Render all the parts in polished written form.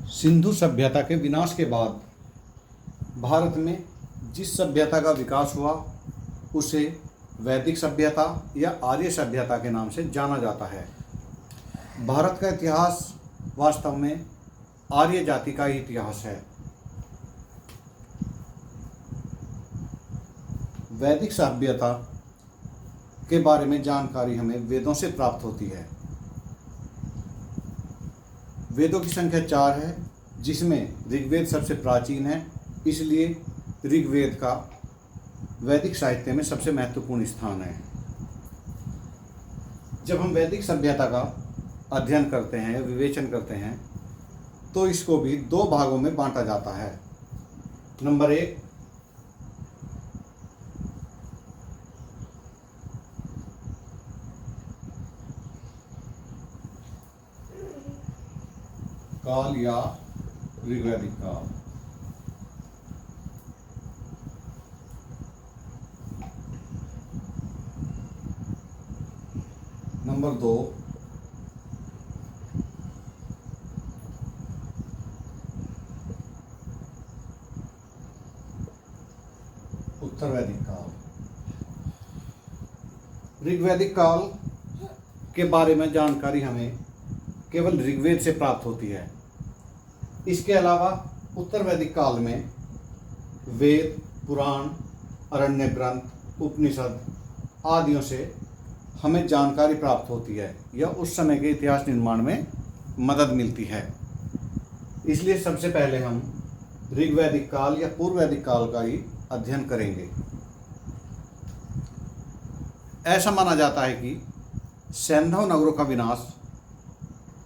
सिंधु सभ्यता के विनाश के बाद भारत में जिस सभ्यता का विकास हुआ उसे वैदिक सभ्यता या आर्य सभ्यता के नाम से जाना जाता है। भारत का इतिहास वास्तव में आर्य जाति का ही इतिहास है। वैदिक सभ्यता के बारे में जानकारी हमें वेदों से प्राप्त होती है। वेदों की संख्या 4 है, जिसमें ऋग्वेद सबसे प्राचीन है, इसलिए ऋग्वेद का वैदिक साहित्य में सबसे महत्वपूर्ण स्थान है। जब हम वैदिक सभ्यता का अध्ययन करते हैं, विवेचन करते हैं, तो इसको भी 2 भागों में बांटा जाता है। नंबर 1, काल या ऋग्वैदिक काल। नंबर 2, उत्तर वैदिक काल। ऋग्वैदिक काल के बारे में जानकारी हमें केवल ऋग्वेद से प्राप्त होती है। इसके अलावा उत्तर वैदिक काल में वेद, पुराण, अरण्य ग्रंथ, उपनिषद आदियों से हमें जानकारी प्राप्त होती है या उस समय के इतिहास निर्माण में मदद मिलती है। इसलिए सबसे पहले हम ऋग्वैदिक काल या पूर्व वैदिक काल का ही अध्ययन करेंगे। ऐसा माना जाता है कि सैंधव नगरों का विनाश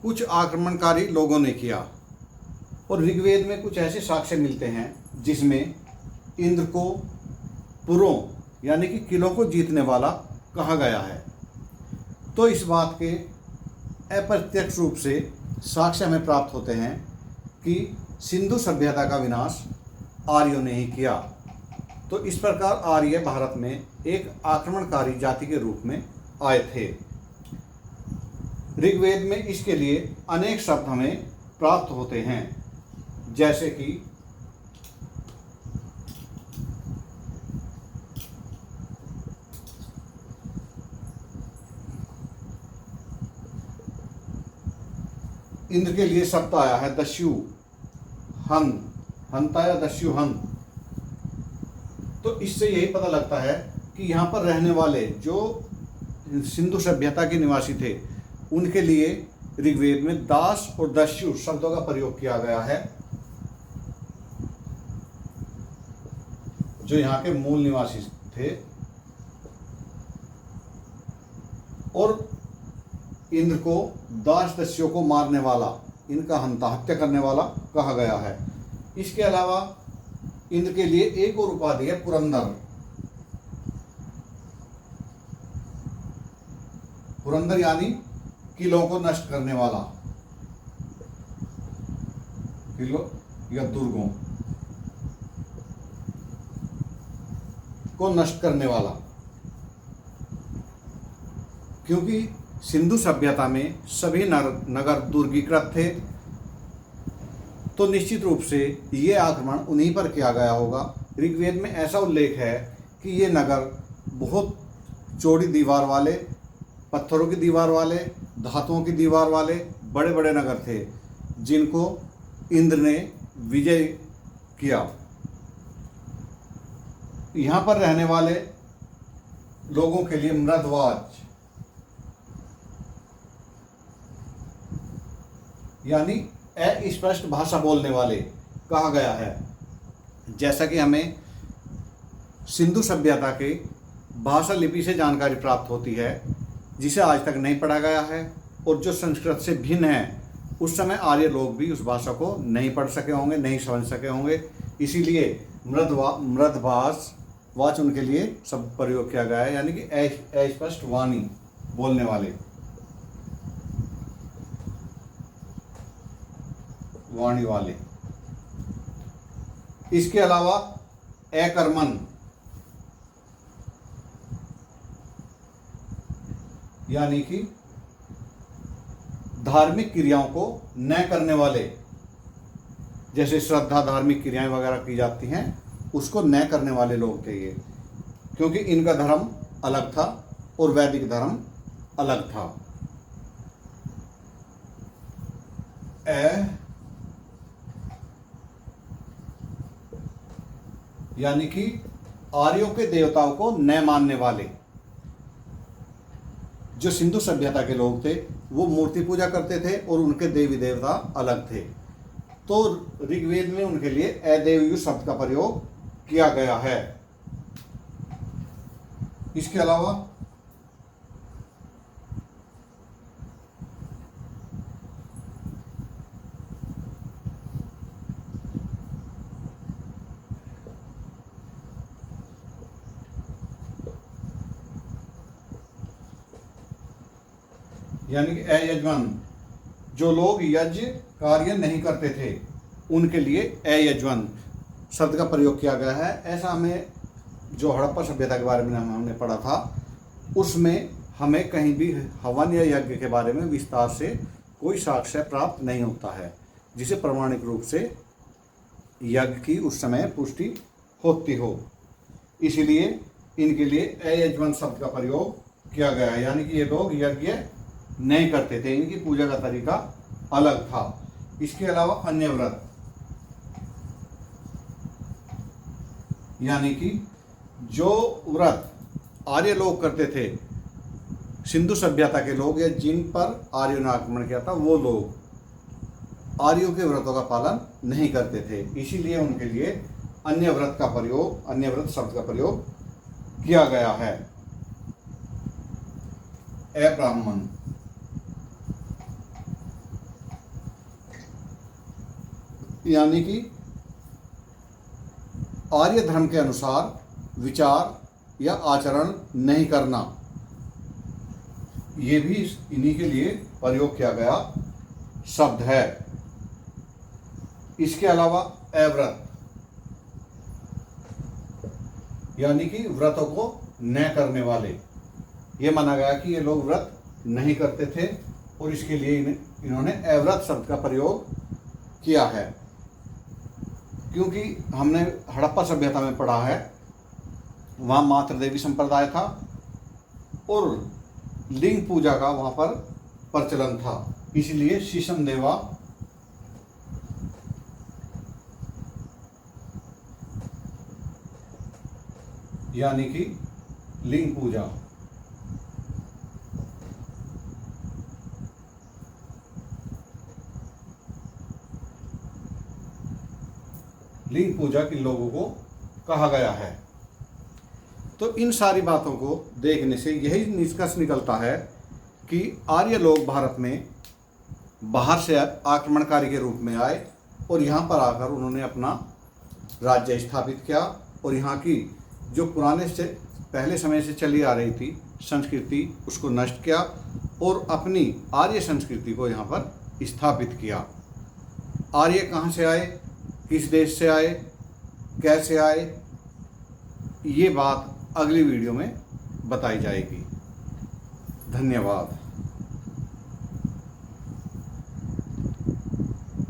कुछ आक्रमणकारी लोगों ने किया और ऋग्वेद में कुछ ऐसे साक्ष्य मिलते हैं जिसमें इंद्र को पुरों यानी कि किलों को जीतने वाला कहा गया है। तो इस बात के अप्रत्यक्ष रूप से साक्ष्य हमें प्राप्त होते हैं कि सिंधु सभ्यता का विनाश आर्यों ने ही किया। तो इस प्रकार आर्य भारत में एक आक्रमणकारी जाति के रूप में आए थे। ऋग्वेद में इसके लिए अनेक शब्द हमें प्राप्त होते हैं, जैसे कि इंद्र के लिए शब्द आया है दस्यु हन, हंता या दस्यु हन। तो इससे यही पता लगता है कि यहाँ पर रहने वाले जो सिंधु सभ्यता के निवासी थे उनके लिए ऋग्वेद में दास और दस्यु शब्दों का प्रयोग किया गया है, जो यहाँ के मूल निवासी थे। और इंद्र को दास दस्युओं को मारने वाला, इनका हत्या करने वाला कहा गया है। इसके अलावा इंद्र के लिए एक और उपाधि है पुरंदर। पुरंदर यानी किलों को नष्ट करने वाला, किलो या दुर्गों को नष्ट करने वाला। क्योंकि सिंधु सभ्यता में सभी नगर दुर्गीकृत थे, तो निश्चित रूप से ये आक्रमण उन्हीं पर किया गया होगा। ऋग्वेद में ऐसा उल्लेख है कि ये नगर बहुत चौड़ी दीवार वाले, पत्थरों की दीवार वाले, धातुओं की दीवार वाले बड़े बड़े नगर थे, जिनको इंद्र ने विजय किया। यहाँ पर रहने वाले लोगों के लिए मृदवाज यानी अस्पष्ट भाषा बोलने वाले कहा गया है। जैसा कि हमें सिंधु सभ्यता के भाषा लिपि से जानकारी प्राप्त होती है, जिसे आज तक नहीं पढ़ा गया है और जो संस्कृत से भिन्न है। उस समय आर्य लोग भी उस भाषा को नहीं पढ़ सके होंगे, नहीं समझ सके होंगे, इसीलिए मृदभाष वाच उनके लिए शब्द प्रयोग किया गया है, यानी कि अस्पष्ट वाणी बोलने वाले, वाणी वाले। इसके अलावा अकर्मण यानी कि धार्मिक क्रियाओं को न करने वाले, जैसे श्रद्धा धार्मिक क्रियाएं वगैरह की जाती हैं उसको न करने वाले लोग थे ये, क्योंकि इनका धर्म अलग था और वैदिक धर्म अलग था। यानी कि आर्यों के देवताओं को न मानने वाले जो सिंधु सभ्यता के लोग थे वो मूर्ति पूजा करते थे और उनके देवी देवता अलग थे। तो ऋग्वेद में उनके लिए अदेवयु शब्द का प्रयोग किया गया है। इसके अलावा यानी कि अयजमान, जो लोग यज्ञ कार्य नहीं करते थे उनके लिए अयजमान शब्द का प्रयोग किया गया है। ऐसा हमें जो हड़प्पा सभ्यता के बारे में हमने पढ़ा था उसमें हमें कहीं भी हवन या यज्ञ के बारे में विस्तार से कोई साक्ष्य प्राप्त नहीं होता है जिसे प्रमाणिक रूप से यज्ञ की उस समय पुष्टि होती हो। इसलिए इनके लिए अयजमान शब्द का प्रयोग किया गया है, यानी कि ये लोग यज्ञ नहीं करते थे, इनकी पूजा का तरीका अलग था। इसके अलावा अन्य व्रत, यानी कि जो व्रत आर्य लोग करते थे, सिंधु सभ्यता के लोग या जिन पर आर्यों ने आक्रमण किया था वो लोग आर्यों के व्रतों का पालन नहीं करते थे, इसीलिए उनके लिए अन्य व्रत का प्रयोग, अन्य व्रत शब्द का प्रयोग किया गया है। अब्राह्मण, यानी कि आर्य धर्म के अनुसार विचार या आचरण नहीं करना, ये भी इन्हीं के लिए प्रयोग किया गया शब्द है। इसके अलावा अव्रत, यानी कि व्रतों को न करने वाले, ये माना गया कि ये लोग व्रत नहीं करते थे और इसके लिए इन्होंने अव्रत शब्द का प्रयोग किया है। क्योंकि हमने हड़प्पा सभ्यता में पढ़ा है वहाँ मातृ देवी संप्रदाय था और लिंग पूजा का वहाँ पर प्रचलन था, इसलिए शीशम देवा यानी कि लिंग पूजा, लिंग पूजा के लोगों को कहा गया है। तो इन सारी बातों को देखने से यही निष्कर्ष निकलता है कि आर्य लोग भारत में बाहर से आक्रमणकारी के रूप में आए और यहाँ पर आकर उन्होंने अपना राज्य स्थापित किया और यहाँ की जो पुराने से पहले समय से चली आ रही थी संस्कृति उसको नष्ट किया और अपनी आर्य संस्कृति को यहाँ पर स्थापित किया। आर्य कहाँ से आए, किस देश से आए, कैसे आए, ये बात अगली वीडियो में बताई जाएगी। धन्यवाद।